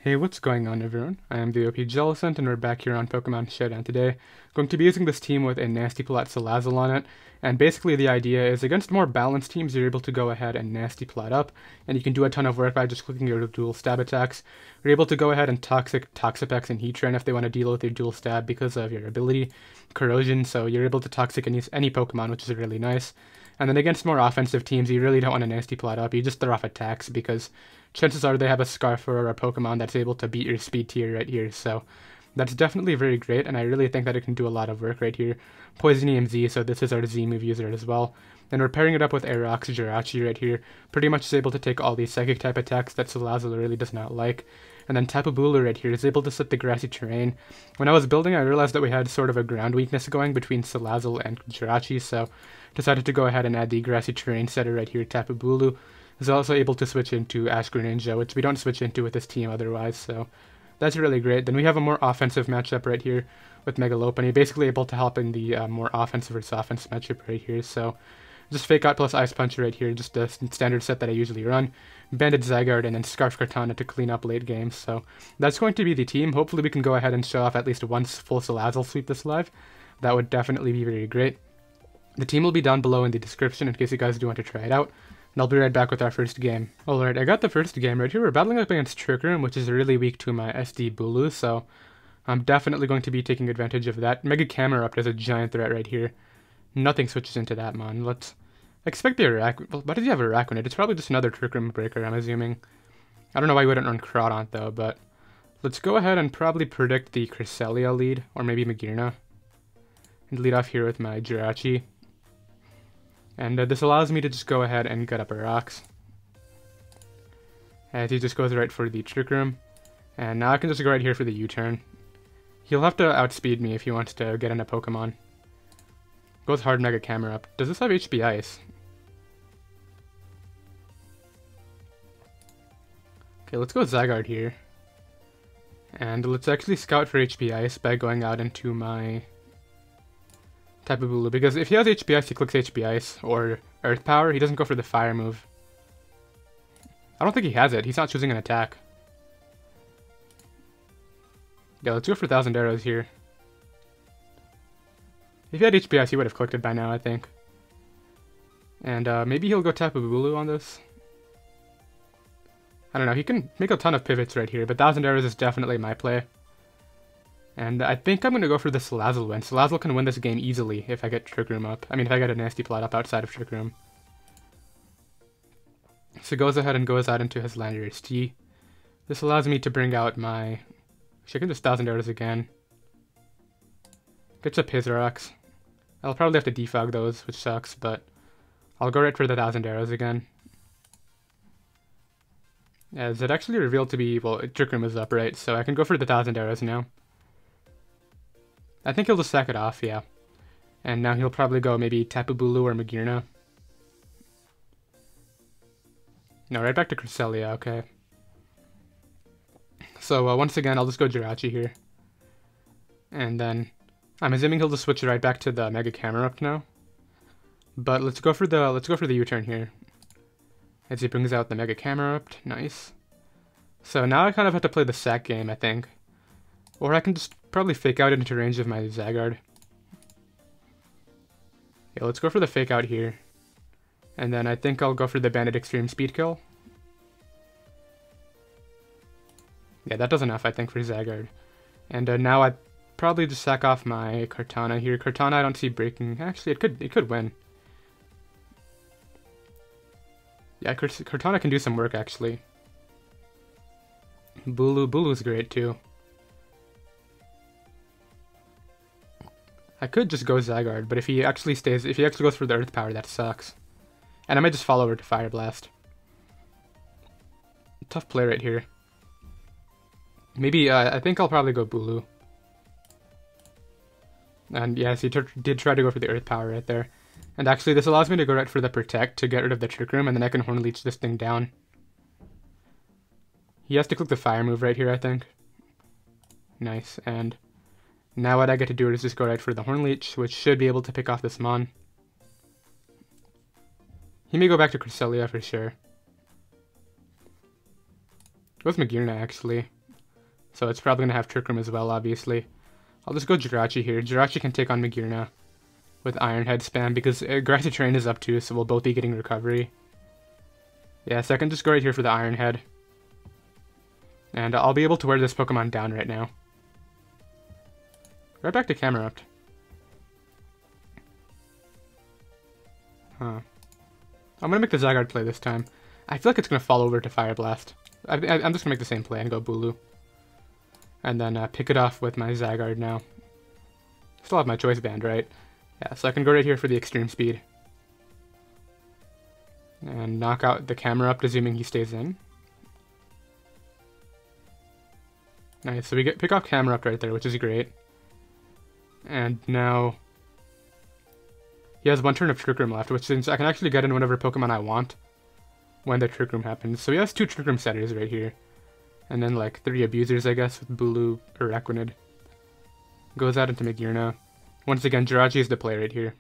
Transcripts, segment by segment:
Hey, what's going on everyone? I am the OPJellicent and we're back here on Pokemon Showdown today. Going to be using this team with a Nasty Plot Salazzle on it, and basically the idea is against more balanced teams you're able to go ahead and Nasty Plot up, and you can do a ton of work by just clicking your dual stab attacks. You're able to go ahead and Toxapex and Heatran if they want to deal with your dual stab because of your ability, Corrosion, so you're able to Toxic any Pokemon, which is really nice. And then against more offensive teams, you really don't want to Nasty Plot up, you just throw off attacks because chances are they have a Scarfer or a Pokemon that's able to beat your speed tier right here, so that's definitely very great, and I really think that it can do a lot of work right here. Poisonium Z, so this is our Z move user as well. And we're pairing it up with Aerox Jirachi right here. Pretty much is able to take all these Psychic type attacks that Salazzle really does not like. And then Tapu Bulu right here is able to set the grassy terrain. When I was building, I realized that we had sort of a ground weakness going between Salazzle and Jirachi, so decided to go ahead and add the grassy terrain setter right here, Tapu Bulu. Is also able to switch into Ash Greninja, which we don't switch into with this team otherwise, so that's really great. Then we have a more offensive matchup right here with Mega Lopunnite, basically able to help in the more offensive versus offense matchup right here. So just Fake Out plus Ice Punch right here, just a standard set that I usually run. Banded Zygarde and then Scarf Kartana to clean up late games. So that's going to be the team. Hopefully we can go ahead and show off at least one full Salazzle sweep this live. That would definitely be very great. The team will be down below in the description in case you guys do want to try it out. And I'll be right back with our first game. Alright, I got the first game right here. We're battling up against Trick Room, which is really weak to my SD Bulu, so I'm definitely going to be taking advantage of that. Mega Camerupt is a giant threat right here. Nothing switches into that, man. Let's expect the Araquanid. Well, why does he have Araquanid? It's probably just another Trick Room breaker, I'm assuming. I don't know why he wouldn't run Crawdaunt, though, but let's go ahead and probably predict the Cresselia lead, or maybe Magearna. And lead off here with my Jirachi. And this allows me to just go ahead and get up a rocks. As he just goes right for the Trick Room. And now I can just go right here for the U-turn. He'll have to outspeed me if he wants to get in a Pokemon. Goes hard Mega Camerupt. Does this have HP Ice? Okay, let's go Zygarde here. And let's actually scout for HP Ice by going out into my Tapu Bulu, because if he has HP Ice, he clicks HP Ice, or Earth Power, he doesn't go for the Fire move. I don't think he has it, he's not choosing an attack. Yeah, let's go for 1000 Arrows here. If he had HP Ice, he would have clicked it by now, I think. And maybe he'll go Tapu Bulu on this. I don't know, he can make a ton of pivots right here, but 1000 Arrows is definitely my play. And I think I'm going to go for the Salazzle win. Salazzle can win this game easily if I get Trick Room up. I mean, if I get a Nasty Plot up outside of Trick Room. So goes ahead and goes out into his Landorus T. This allows me to bring out my... Actually, I can just 1000 Arrows again. Gets up his rocks. I'll probably have to defog those, which sucks, but I'll go right for the 1000 Arrows again. As it actually revealed to be, well, Trick Room is up, right? So I can go for the 1000 Arrows now. I think he'll just sack it off, yeah. And now he'll probably go maybe Tapu Bulu or Magearna. No, right back to Cresselia, okay. So once again, I'll just go Jirachi here. And then I'm assuming he'll just switch right back to the Mega Camerupt now. But let's go for the U-turn here. As he brings out the Mega Camerupt, nice. So now I kind of have to play the sack game, I think. Or I can just probably fake out into range of my Zygarde. Yeah, let's go for the fake out here. And then I think I'll go for the Banded Extreme Speed Kill. Yeah, that does enough, I think, for Zygarde. And now I probably just sack off my Kartana here. Kartana I don't see breaking. Actually, it could win. Yeah, Kartana can do some work, actually. Bulu's great, too. I could just go Zygarde, but if he actually goes for the Earth Power, that sucks. And I might just follow over to Fire Blast. Tough play right here. Maybe, I think I'll probably go Bulu. And yes, he did try to go for the Earth Power right there. And actually, this allows me to go right for the Protect to get rid of the Trick Room, and then I can Horn Leech this thing down. He has to click the Fire move right here, I think. Nice, and now what I get to do is just go right for the Horn Leech, which should be able to pick off this Mon. He may go back to Cresselia for sure. Goes Magearna, actually. So it's probably going to have Trick Room as well, obviously. I'll just go Jirachi here. Jirachi can take on Magearna with Iron Head spam because Grassy Terrain is up too, so we'll both be getting recovery. Yeah, so I can just go right here for the Iron Head. And I'll be able to wear this Pokemon down right now. Right back to Camerupt. Huh. I'm gonna make the Zygarde play this time. I feel like it's gonna fall over to Fire Blast. I'm just gonna make the same play and go Bulu. And then pick it off with my Zygarde now. Still have my Choice Band, right? Yeah, so I can go right here for the Extreme Speed. And knock out the Camerupt, assuming he stays in. Nice, so we pick off Camerupt right there, which is great. And now he has one turn of Trick Room left, which means I can actually get in whatever Pokemon I want when the Trick Room happens. So he has 2 Trick Room setters right here. And then like 3 Abusers, I guess, with Bulu or Equinid. Goes out into Magearna. Once again, Jirachi is the play right here.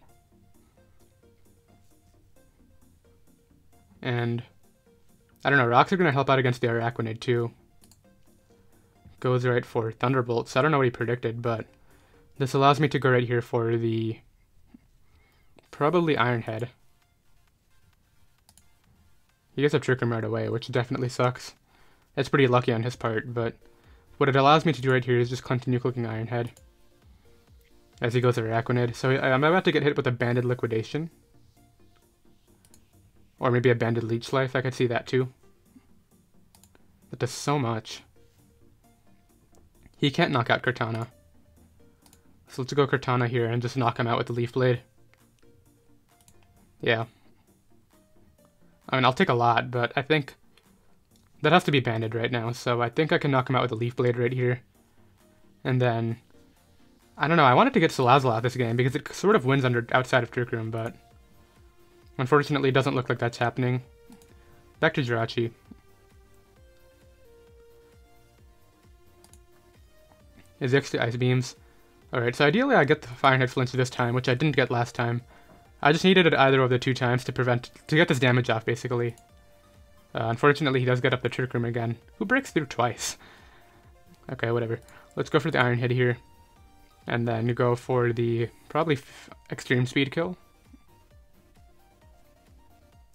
And I don't know, Rocks are going to help out against the Araquanid too. Goes right for Thunderbolt. So I don't know what he predicted, but this allows me to go right here for the probably Iron Head. He gets a Trick Room right away, which definitely sucks. It's pretty lucky on his part, but what it allows me to do right here is just continue clicking Iron Head as he goes to Araquanid. So I'm about to get hit with a Banded Liquidation. Or maybe a Banded Leech Life, I could see that too. That does so much. He can't knock out Cortana. So let's go Cortana here and just knock him out with the Leaf Blade. Yeah. I mean, I'll take a lot, but I think that has to be banded right now. So I think I can knock him out with the Leaf Blade right here. And then, I don't know, I wanted to get Salazzle out this game because it sort of wins outside of Trick Room, but unfortunately it doesn't look like that's happening. Back to Jirachi. His XT Ice Beams. Alright, so ideally I get the Firehead Flinch this time, which I didn't get last time. I just needed it either of the 2 times to get this damage off, basically. Unfortunately, he does get up the Trick Room again. Who breaks through twice? Okay, whatever. Let's go for the Iron Head here. And then go for the, probably, Extreme Speed kill.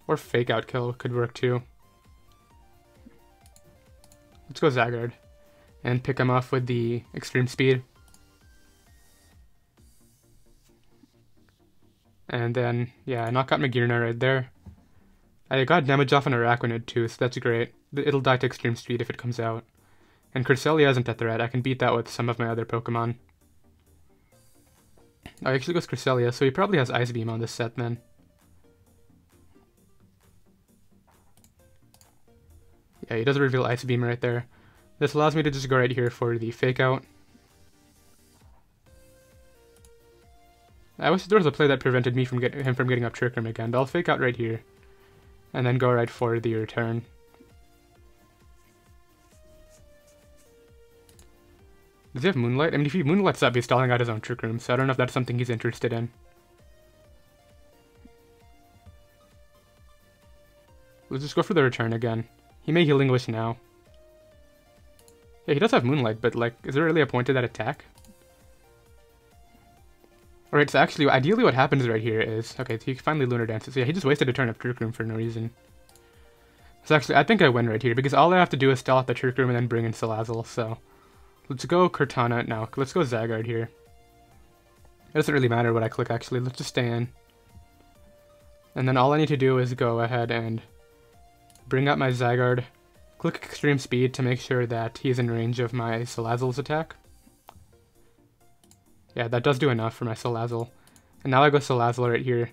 Or Fake Out kill could work too. Let's go Zygarde. And pick him off with the Extreme Speed. And then, yeah, knock out Magearna right there. I got damage off an Araquanid too, so that's great. It'll die to Extreme Speed if it comes out. And Cresselia isn't a threat. I can beat that with some of my other Pokemon. Oh, he actually goes Cresselia, so he probably has Ice Beam on this set then. Yeah, he does reveal Ice Beam right there. This allows me to just go right here for the Fake Out. I wish there was a play that prevented me from him from getting up Trick Room again, but I'll Fake Out right here. And then go right for the return. Does he have Moonlight? I mean, if he Moonlights up, he's stalling out his own Trick Room, so I don't know if that's something he's interested in. Let's just go for the return again. He may Healing Wish now. Yeah, he does have Moonlight, but, like, is there really a point to that attack? Alright, so actually, ideally what happens right here is... Okay, so he finally Lunar Dances. So yeah, he just wasted a turn of Trick Room for no reason. So actually, I think I win right here, because all I have to do is stall out the Trick Room and then bring in Salazzle, so... Let's go Cortana now. Let's go Zygarde here. It doesn't really matter what I click, actually. Let's just stay in. And then all I need to do is go ahead and bring up my Zygarde. Click Extreme Speed to make sure that he's in range of my Salazzle's attack. Yeah, that does do enough for my Salazzle. And now I go Salazzle right here.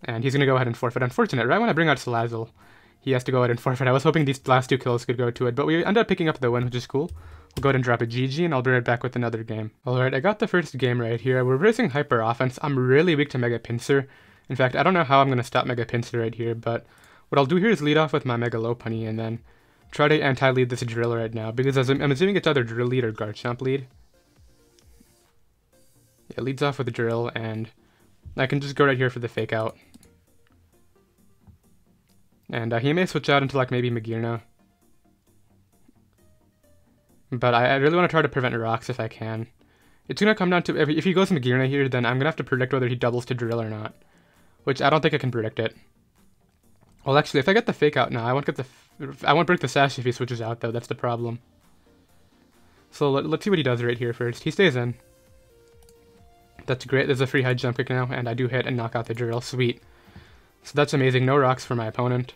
And he's going to go ahead and forfeit. Unfortunate, right when I bring out Salazzle, he has to go ahead and forfeit. I was hoping these last 2 kills could go to it, but we ended up picking up the win, which is cool. We'll go ahead and drop a GG, and I'll be right back with another game. Alright, I got the first game right here. We're racing Hyper Offense. I'm really weak to Mega Pinsir. In fact, I don't know how I'm going to stop Mega Pinsir right here, but what I'll do here is lead off with my Mega Lopunny, and then try to anti-lead this Drill right now, because I'm assuming it's either Drill lead or Garchomp lead. Yeah, it leads off with the Drill, and I can just go right here for the Fake Out. And he may switch out into like maybe Magearna. But I really want to try to prevent rocks if I can. It's going to come down to, if he goes Magearna here, then I'm going to have to predict whether he doubles to drill or not. Which I don't think I can predict it. Well, actually, if I get the fake out now, I won't break the sash if he switches out, though. That's the problem. So let's see what he does right here first. He stays in. That's great. There's a free high jump kick now, and I do hit and knock out the drill. Sweet. So that's amazing. No rocks for my opponent.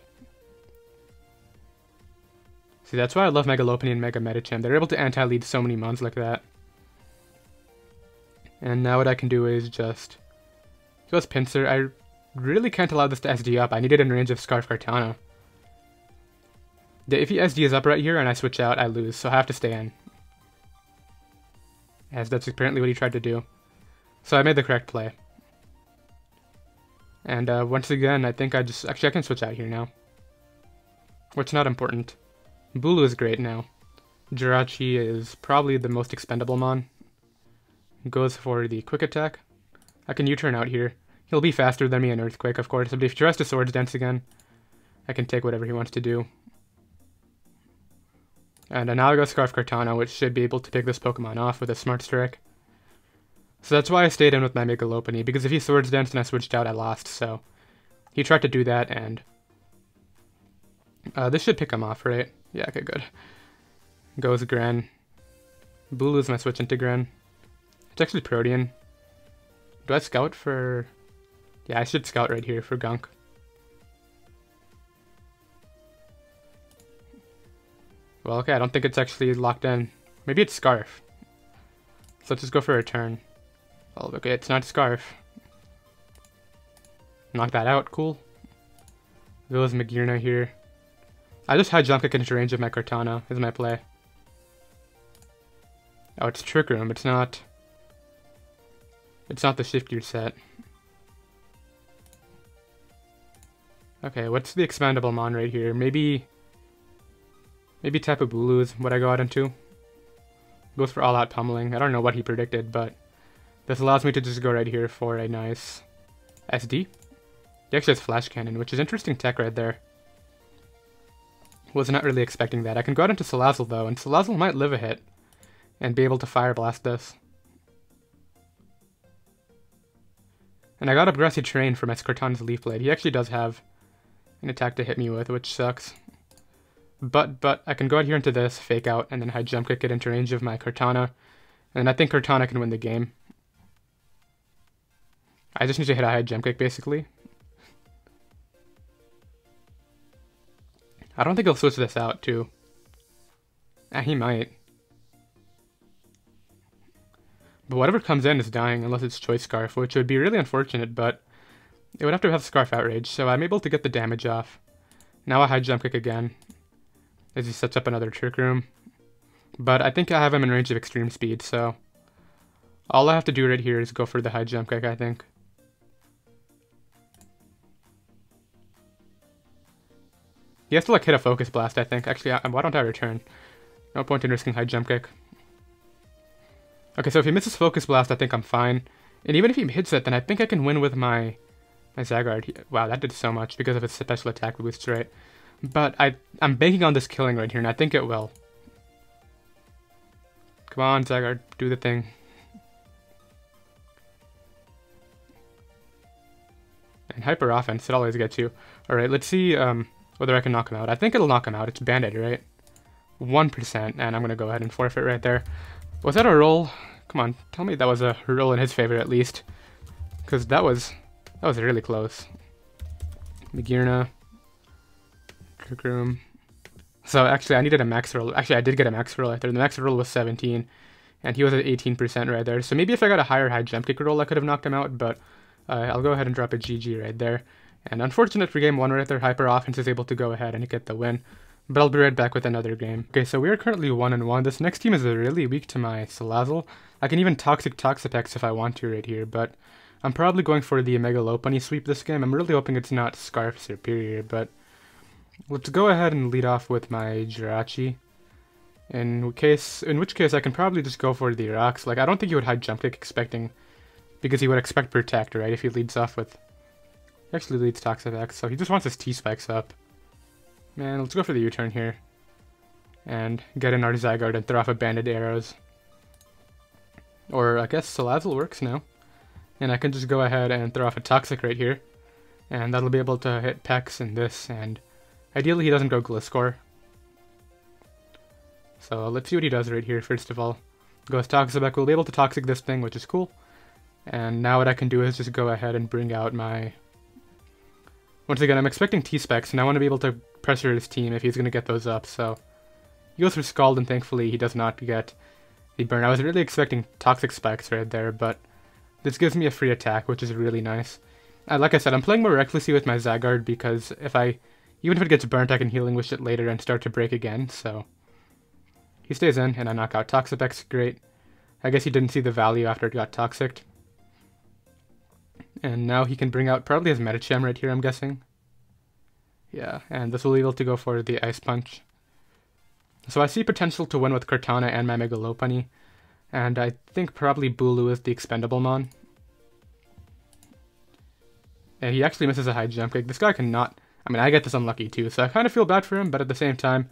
See, that's why I love Mega Lopunny and Mega Medicham. They're able to anti-lead so many mons like that. And now what I can do is just... He goes Pinsir. I really can't allow this to SD up. I need it in range of Scarf Kartana. If he SD is up right here and I switch out, I lose, so I have to stay in. As that's apparently what he tried to do. So I made the correct play. And once again, I think actually I can switch out here now. Which not important. Bulu is great now. Jirachi is probably the most expendable mon. Goes for the quick attack. I can U-turn out here. He'll be faster than me in Earthquake, of course, but if he tries to Swords Dance again, I can take whatever he wants to do. And now I go Scarf Kartana, which should be able to pick this Pokemon off with a Smart Strike. So that's why I stayed in with my Mega Lopunny, because if he Swords Danced and I switched out, I lost, so... He tried to do that, and... this should pick him off, right? Yeah, okay, good. Goes Gren. Bulu's my switch into Gren. It's actually Protean. Do I scout for... Yeah, I should scout right here for Gunk. Well, okay, I don't think it's actually locked in. Maybe it's Scarf. So let's just go for a turn. Well, okay, it's not Scarf. Knock that out, cool. Goes Magearna here. I just high jump kick into range of my Kartana, is my play. Oh, it's Trick Room, it's not... It's not the Shift Gear set. Okay, what's the expandable mon right here? Maybe Tapu Bulu is what I go out into. Goes for all-out pummeling. I don't know what he predicted, but this allows me to just go right here for a nice SD. He actually has Flash Cannon, which is interesting tech right there. Was not really expecting that. I can go out into Salazzle though, and Salazzle might live a hit and be able to Fire Blast this. And I got up Grassy Terrain for my Skartana's Leaf Blade. He actually does have an attack to hit me with, which sucks. But I can go out here into this, fake out, and then high jump kick it into range of my Kartana. And I think Kartana can win the game. I just need to hit a high jump kick, basically. I don't think he'll switch this out, too. He might. But whatever comes in is dying, unless it's Choice Scarf, which would be really unfortunate, but it would have to have Scarf Outrage, so I'm able to get the damage off. Now a high jump kick again, as he sets up another Trick Room. But I think I have him in range of extreme speed, so all I have to do right here is go for the high jump kick, I think. He has to like hit a Focus Blast, I think. Actually, why don't I return? No point in risking high jump kick. Okay, so if he misses Focus Blast, I think I'm fine. And even if he hits it, then I think I can win with my Zygarde. Wow, that did so much because of his special attack boosts, right? But I'm banking on this killing right here, and I think it will. Come on, Zygarde, do the thing. And Hyper Offense, it always gets you. Alright, let's see whether I can knock him out. I think it'll knock him out. It's Bandit, right? 1%, and I'm going to go ahead and forfeit right there. Was that a roll? Come on, tell me that was a roll in his favor at least. Because that was really close. Magearna. Trick Room. So actually I needed a max roll. Actually I did get a max roll right there. The max roll was 17. And he was at 18% right there. So maybe if I got a higher high jump kick roll I could have knocked him out. But I'll go ahead and drop a GG right there. And unfortunate for game 1 right there, Hyper Offense is able to go ahead and get the win. But I'll be right back with another game. Okay, so we are currently 1-1. This next team is really weak to my Salazzle. I can even Toxapex if I want to right here, but I'm probably going for the Mega Lopunny sweep this game. I'm really hoping it's not Scarf Superior, but let's go ahead and lead off with my Jirachi. In which case I can probably just go for the rocks. Like, I don't think he would hide jump kick expecting, because he would expect Protect, right? If he leads off with... He actually leads Toxapex, so he just wants his T-Spikes up. Man, let's go for the U-turn here. and get in our Zygarde and throw off a Banded Arrows. Or I guess Salazzle works now. And I can just go ahead and throw off a Toxic right here. And that'll be able to hit Pex and this, and ideally he doesn't go Gliscor. So let's see what he does right here first of all. Goes Toxapex, we'll be able to Toxic this thing, which is cool. And now what I can do is just go ahead and bring out my... Once again, I'm expecting T-Specs, and I want to be able to pressure his team if he's going to get those up, so... He goes for Scald, and thankfully he does not get the burn. I was really expecting Toxic Spikes right there, but this gives me a free attack, which is really nice. Like I said, I'm playing more recklessly with my Zygarde, because even if it gets burnt, I can Healing Wish it later and start to break again, so... He stays in, and I knock out Toxapex, great. I guess he didn't see the value after it got Toxicked. And now he can bring out probably his Medicham right here, I'm guessing. Yeah, and this will be able to go for the Ice Punch. So I see potential to win with Cortana and my Mega Lopunny, and I think probably Bulu is the expendable mon. And he actually misses a high jump kick. This guy cannot... I mean, I get this unlucky too, so I kind of feel bad for him, but at the same time,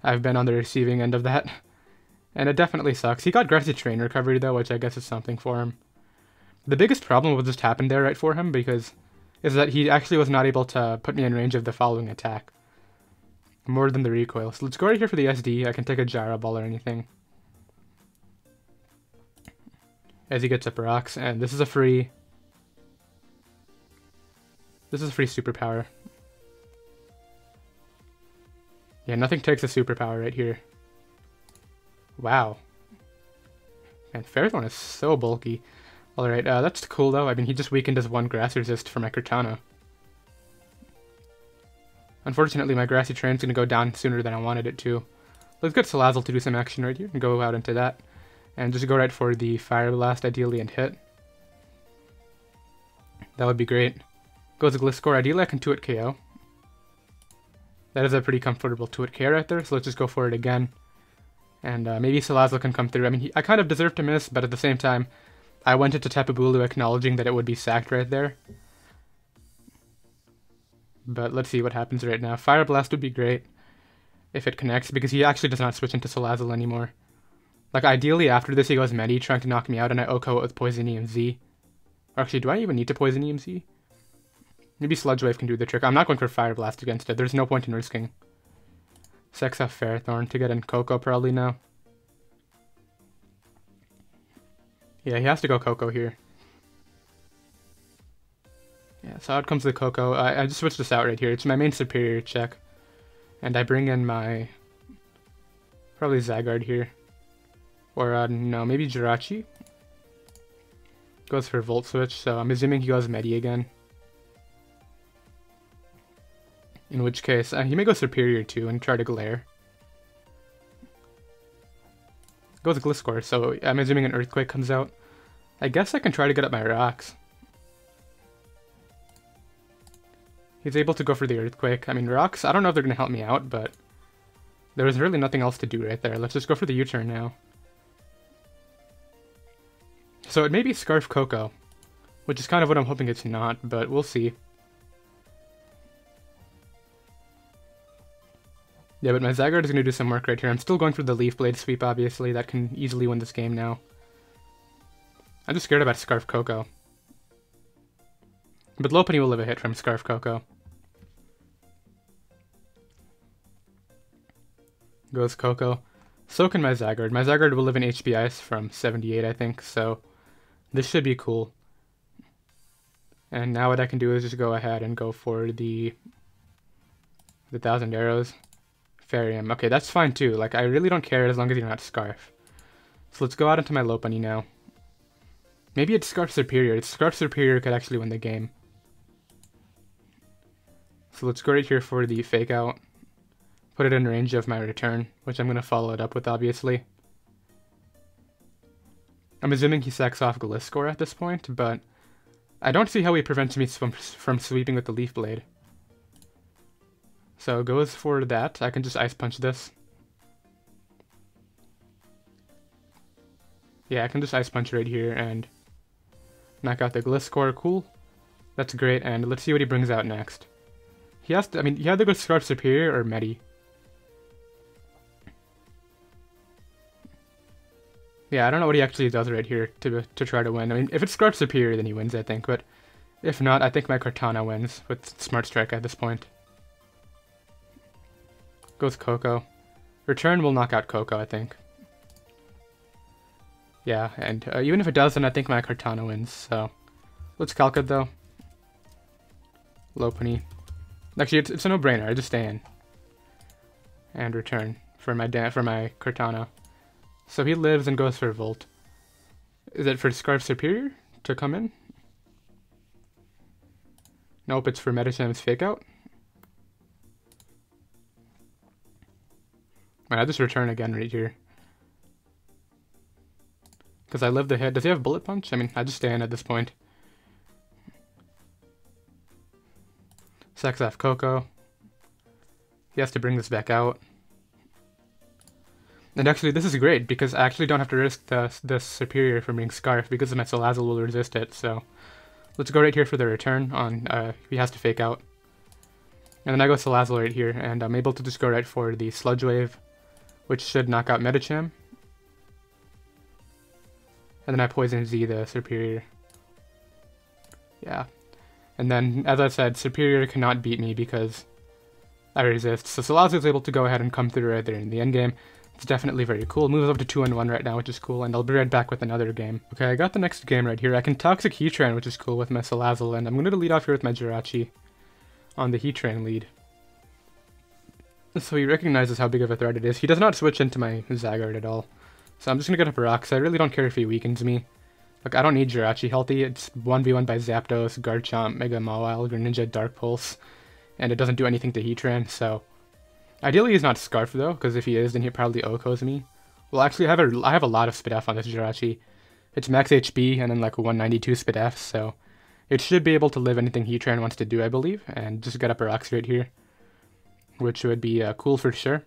I've been on the receiving end of that. And it definitely sucks. He got Grassy Train Recovery though, which I guess is something for him. The biggest problem with just happened there right for him is that he actually was not able to put me in range of the following attack. More than the recoil. So let's go right here for the SD. I can take a Gyro Ball or anything. As he gets up rocks, and this is a free... This is a free Superpower. Yeah, nothing takes a Superpower right here. Wow. And Ferrothorn is so bulky. Alright, that's cool though. I mean, he just weakened his one Grass Resist for my Cortana. Unfortunately, my Grassy Train's gonna go down sooner than I wanted it to. Let's get Salazzle to do some action right here and go out into that. And just go right for the Fire Blast, ideally, and hit. That would be great. Goes Gliscor, ideally I can 2-hit KO. That is a pretty comfortable 2-hit KO right there, so let's just go for it again. And maybe Salazzle can come through. I mean, I kind of deserve to miss, but at the same time, I went into Tapu Bulu acknowledging that it would be sacked right there. But let's see what happens right now. Fire Blast would be great if it connects, because he actually does not switch into Salazzle anymore. Like, ideally, after this, he goes Medi, trying to knock me out, and I OHKO it with Poisonium Z. Or actually, do I even need to Poisonium Z? Maybe Sludge Wave can do the trick. I'm not going for Fire Blast against it. There's no point in risking. Sex off Ferrothorn to get in Coco probably now. Yeah, he has to go Coco here. Yeah, so out comes the Coco. I just switched this out right here. It's my main superior check. And I bring in my... probably Zygarde here. Or, no, maybe Jirachi. Goes for Volt Switch, so I'm assuming he goes Medi again. In which case, he may go Superior too and try to Glare. Goes Gliscor, so I'm assuming an Earthquake comes out. I guess I can try to get up my rocks. He's able to go for the Earthquake. I mean, rocks, I don't know if they're going to help me out, but there was really nothing else to do right there. Let's just go for the U-turn now. So it may be Scarf Coco, which is kind of what I'm hoping it's not, but we'll see. Yeah, but my Zygarde is going to do some work right here. I'm still going for the Leaf Blade sweep, obviously. That can easily win this game now. I'm just scared about Scarf Coco. But Lopunny will live a hit from Scarf Coco. Goes Coco. So can my Zygarde. My Zygarde will live in HP Ice from 78, I think, so this should be cool. And now what I can do is just go ahead and go for the 1,000 arrows. Farium. Okay, that's fine too. Like, I really don't care as long as you're not Scarf. So let's go out into my Lopunny now. Maybe it's Scarf Superior. It's Scarf Superior could actually win the game. So let's go right here for the Fake Out. Put it in range of my return, which I'm going to follow it up with, obviously. I'm assuming he sacks off Gliscor at this point, but I don't see how he prevents me from sweeping with the Leaf Blade. So goes for that. I can just Ice Punch this. Yeah, I can just Ice Punch right here and knock out the Gliscor. Cool. That's great, and let's see what he brings out next. He has to, I mean, he either goes Scarf Superior or Medi. Yeah, I don't know what he actually does right here to try to win. I mean, if it's Scarf Superior, then he wins, I think. But if not, I think my Kartana wins with Smart Strike at this point. Goes Coco. Return will knock out Coco, I think. Yeah, and even if it does, then I think my Kartana wins. So let's calc it, though. Lopunny. Actually, it's a no-brainer. I just stay in. And return for my Kartana. So he lives and goes for Volt. Is it for Scarf Superior to come in? Nope, it's for Medicham's Fake Out. I'll just return again right here. Because I live the hit. Does he have Bullet Punch? I mean, I just stay in at this point. Sax off Coco. He has to bring this back out. And actually, this is great, because I actually don't have to risk the Superior from being Scarf, because my Salazzle will resist it, so... Let's go right here for the return on, he has to Fake Out. And then I go Salazzle right here, and I'm able to just go right for the Sludge Wave, which should knock out Medicham. And then I Poison Z the Superior. Yeah. And then, as I said, Superior cannot beat me because I resist. So Salazzle is able to go ahead and come through right there in the endgame. It's definitely very cool. Moves up to 2-1 right now, which is cool, and I'll be right back with another game. Okay, I got the next game right here. I can Toxic Heatran, which is cool with my Salazzle, and I'm going to lead off here with my Jirachi on the Heatran lead. So he recognizes how big of a threat it is. He does not switch into my Zygarde at all. So I'm just going to get up a rock, because I really don't care if he weakens me. Like, I don't need Jirachi healthy. It's 1v1 by Zapdos, Garchomp, Mega Mawile, Greninja, Dark Pulse, and it doesn't do anything to Heatran, so... Ideally he's not Scarf though, because if he is, then he probably OHKOs me. Well, actually I have a lot of Spidef on this Jirachi. It's max HP and then like 192 Spidef, so it should be able to live anything Heatran wants to do, I believe, and just get up a Rocks right here, which would be cool for sure.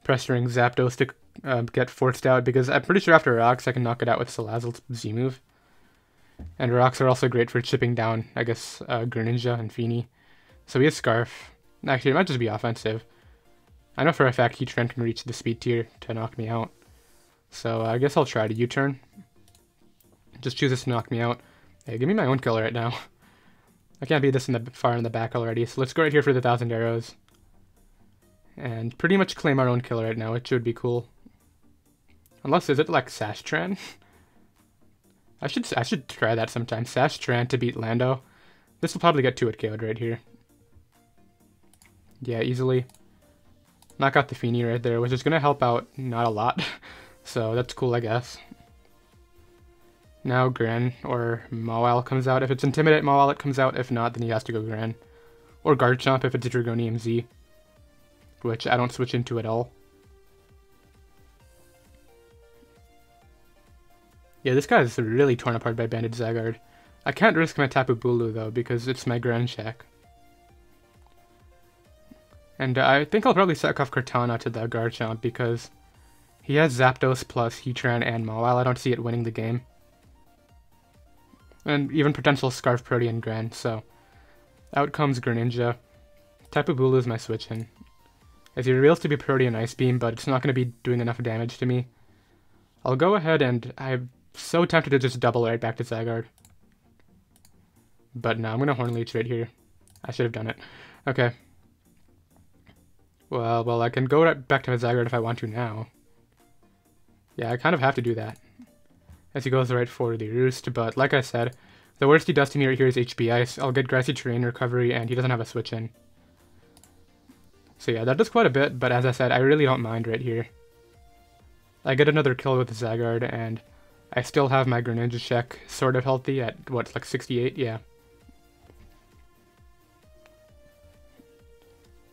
Pressuring Zapdos to get forced out, because I'm pretty sure after Rocks I can knock it out with Salazzle's Z move. And Rocks are also great for chipping down, I guess, Greninja and Feeny. So he has Scarf. Actually, it might just be offensive. I know for a fact Heatran can reach the speed tier to knock me out. So I guess I'll try to U-turn. Just choose this to knock me out. Hey, give me my own kill right now. I can't beat this far in the back already, so let's go right here for the 1,000 arrows. And pretty much claim our own kill right now, which would be cool. Unless, is it like Sashtran? I should try that sometime. Sashtran to beat Lando. This will probably get 2-hit KO'd right here. Yeah, easily. Knock out the Feeny right there, which is going to help out not a lot. So that's cool, I guess. Now Gran or Mawile comes out. If it's Intimidate Mawile, it comes out. If not, then he has to go Gran. Or Garchomp if it's Dragonium Z, which I don't switch into at all. Yeah, this guy is really torn apart by Banded Zygarde. I can't risk my Tapu Bulu though, because it's my Gran Shack. And I think I'll probably sack off Kartana to the Garchomp, because he has Zapdos plus Heatran and Mawile. I don't see it winning the game. And even potential Scarf Protean Gran, so... Out comes Greninja. Tapu Bulu is my switch in. As he reveals to be Protean Ice Beam, but it's not going to be doing enough damage to me. I'll go ahead and... I'm so tempted to just double right back to Zygarde. But no, I'm going to Horn Leech right here. I should have done it. Okay. Well, I can go right back to my Zygarde if I want to now. Yeah, I kind of have to do that. As he goes right for the Roost, but like I said, the worst he does to me right here is HP Ice. I'll get Grassy Terrain Recovery, and he doesn't have a switch in. So yeah, that does quite a bit, but as I said, I really don't mind right here. I get another kill with the Zygarde, and I still have my Greninja check sort of healthy at, what, like 68? Yeah.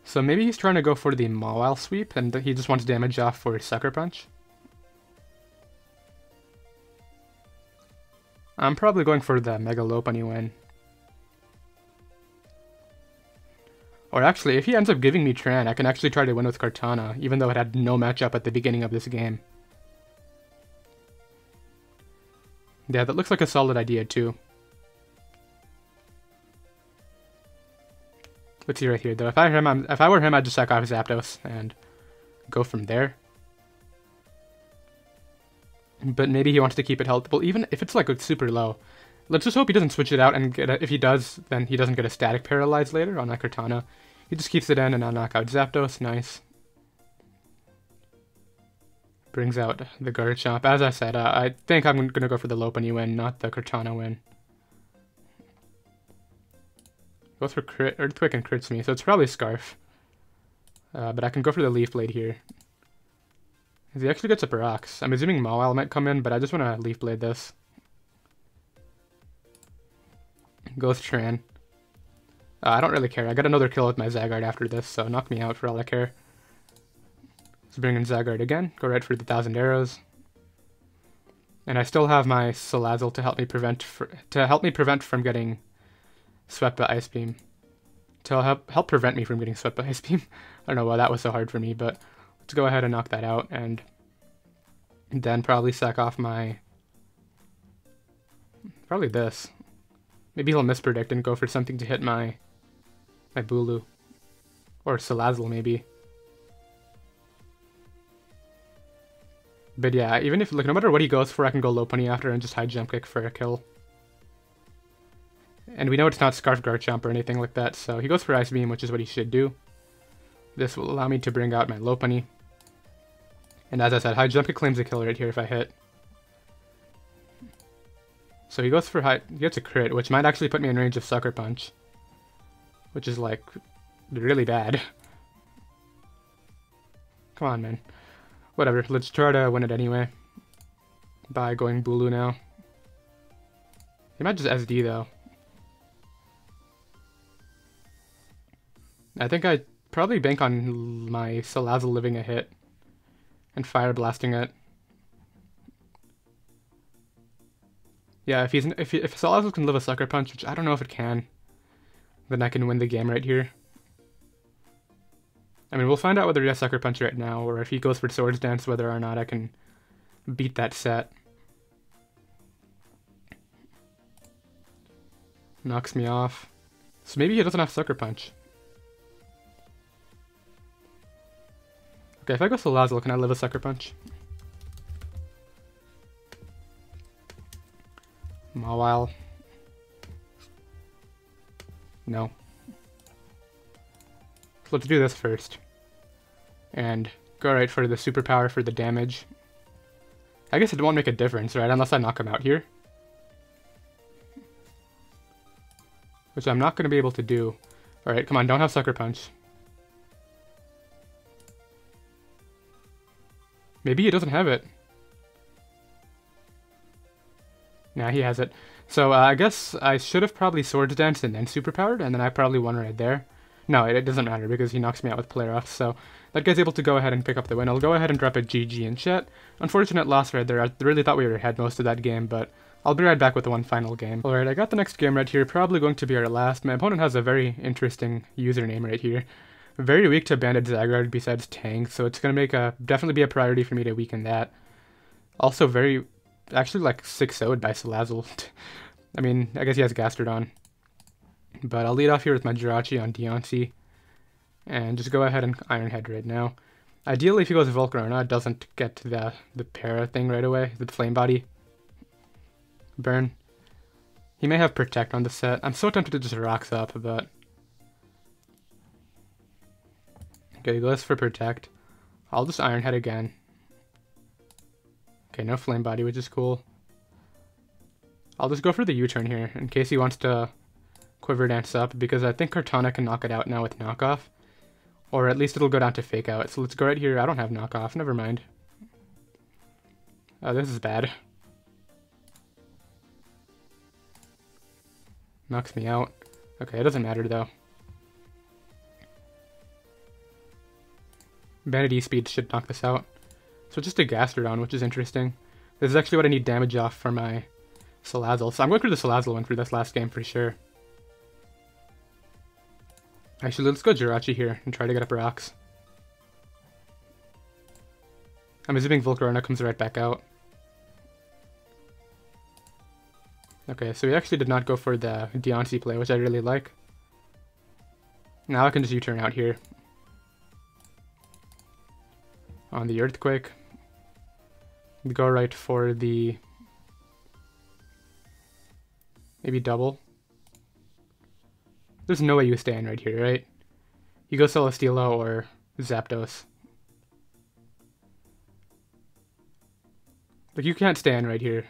So maybe he's trying to go for the Mawile sweep, and he just wants damage off for Sucker Punch. I'm probably going for the Mega Lopunnite win. Or actually, if he ends up giving me Tran, I can actually try to win with Kartana, even though it had no matchup at the beginning of this game. Yeah, that looks like a solid idea too. Let's see right here, though. If I were him, I'd just sack off Zapdos and go from there. but maybe he wants to keep it healthable, even if it's like super low. Let's just hope he doesn't switch it out and get if he does, then he doesn't get a static paralyze later on that Cortana. He just keeps it in and I'll knock out Zapdos, nice. Brings out the Garchomp. As I said, I think I'm going to go for the Lopunny win, not the Cortana win. Goes for crit, Earthquake and crits me, so it's probably Scarf. But I can go for the Leaf Blade here. He actually gets up rocks. I'm assuming Mawile might come in, but I just want to Leaf Blade this. Goes Tran. I don't really care. I got another kill with my Zygarde after this, so knock me out for all I care. Let's bring in Zygarde again. Go right for the 1,000 arrows. And I still have my Salazzle to help me prevent from getting swept by Ice Beam. To help prevent me from getting swept by Ice Beam. I don't know why that was so hard for me, but let's go ahead and knock that out, and then probably sack off my... Probably this. Maybe he'll mispredict and go for something to hit my Bulu. Or Salazzle, maybe. But yeah, even if, like, no matter what he goes for, I can go Lopunny after and just high jump kick for a kill. And we know it's not Scarf Garchomp or anything like that, so he goes for Ice Beam, which is what he should do. This will allow me to bring out my Lopunny. And as I said, high jump kick claims a kill right here if I hit. So he goes for he gets a crit, which might actually put me in range of Sucker Punch. Which is, like, really bad. Come on, man. Whatever, let's try to win it anyway. By going Bulu now. He might just SD, though. I think I probably bank on my Salazzle living a hit. And Fire Blasting it. Yeah, if Salazzle can live a Sucker Punch, which I don't know if it can, then I can win the game right here. I mean, we'll find out whether he has Sucker Punch right now, or if he goes for Swords Dance, whether or not I can beat that set. Knocks me off. So maybe he doesn't have Sucker Punch. Okay, if I go Salazzle, can I live a Sucker Punch? Mawile. No. So let's do this first. And go right for the Superpower for the damage. I guess it won't make a difference, right? Unless I knock him out here. Which I'm not going to be able to do. Alright, come on, don't have Sucker Punch. Maybe he doesn't have it. Nah, he has it. So I guess I should have probably Swords Danced and then Superpowered, and then I probably won right there. No, it doesn't matter because he knocks me out with Play Rough, so that guy's able to go ahead and pick up the win. I'll go ahead and drop a GG in chat. Unfortunate loss right there. I really thought we were ahead most of that game, but I'll be right back with the one final game. Alright, I got the next game right here, probably going to be our last. My opponent has a very interesting username right here. Very weak to Banded Zygarde besides Tank, so it's going to make definitely be a priority for me to weaken that. Also actually like 6-0'd by Salazzle. I mean, I guess he has Gastrodon. But I'll lead off here with my Jirachi on Deontay. And just go ahead and Iron Head right now. Ideally, if he goes Volcarona, it doesn't get the para thing right away, the Flame Body. Burn. He may have Protect on the set. I'm so tempted to just Rocks up, but... Okay, he goes for Protect. I'll just Iron Head again. Okay, no Flame Body, which is cool. I'll just go for the U-turn here, in case he wants to Quiver Dance up, because I think Cortana can knock it out now with Knockoff. Or at least it'll go down to Fake Out. So let's go right here. I don't have Knockoff, never mind. Oh, this is bad. Knocks me out. Okay, it doesn't matter though. Banded E-Speed should knock this out. So just a Gastrodon, which is interesting. This is actually what I need damage off for my Salazzle. So I'm going for the Salazzle one for this last game for sure. Actually, let's go Jirachi here and try to get up rocks. I'm assuming Volcarona comes right back out. Okay, so he actually did not go for the Deontay play, which I really like. Now I can just U-turn out here. On the Earthquake. We go right for the... maybe double. There's no way you stand right here, right? You go Celesteela or Zapdos. Like, you can't stand right here.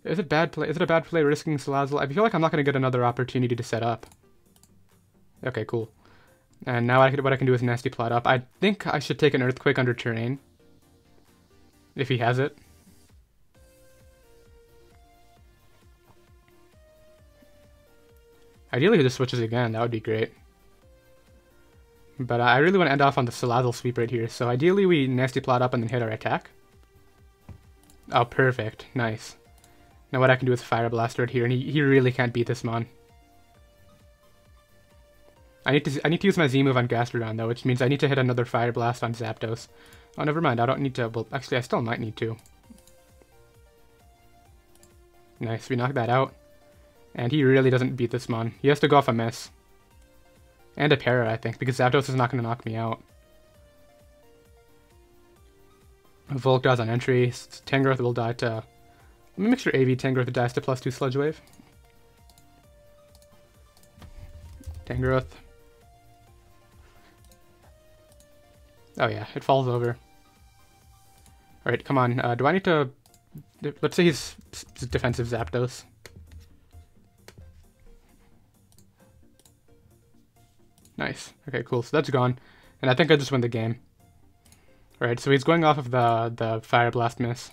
Is it bad play? Is it a bad play risking Salazzle? I feel like I'm not going to get another opportunity to set up. Okay, cool. And now what I can do is Nasty Plot up. I think I should take an Earthquake under Terrain. If he has it. Ideally he just switches again, that would be great. But I really want to end off on the Salazzle sweep right here, so ideally we Nasty Plot up and then hit our attack. Oh, perfect. Nice. Now what I can do is Fire Blast right here, and he really can't beat this mon. I need to use my Z move on Gastrodon though, which means I need to hit another Fire Blast on Zapdos. Oh, never mind, I don't need to, well, actually I still might need to. Nice, we knocked that out. And he really doesn't beat this mon. He has to go off a miss. And a Para, I think, because Zapdos is not going to knock me out. Volcdaw's on entry. Tangrowth will die to... Let me make sure AV Tangrowth dies to +2 Sludge Wave. Tangrowth. Oh yeah, it falls over. Alright, come on. Do I need to... Let's say he's defensive Zapdos. Nice. Okay, cool. So that's gone. And I think I just win the game. Alright, so he's going off of the Fire Blast miss.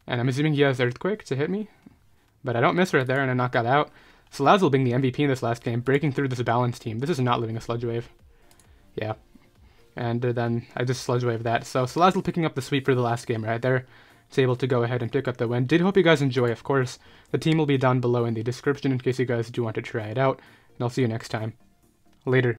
And I'm assuming he has Earthquake to hit me. But I don't miss right there and I knock that out. Salazzle being the MVP in this last game, breaking through this balanced team. This is not living a Sludge Wave. Yeah. And then I just Sludge Wave that. So Salazzle picking up the sweep for the last game right there. It's able to go ahead and pick up the win. Did hope you guys enjoy, of course. The team will be down below in the description in case you guys do want to try it out. And I'll see you next time. Later.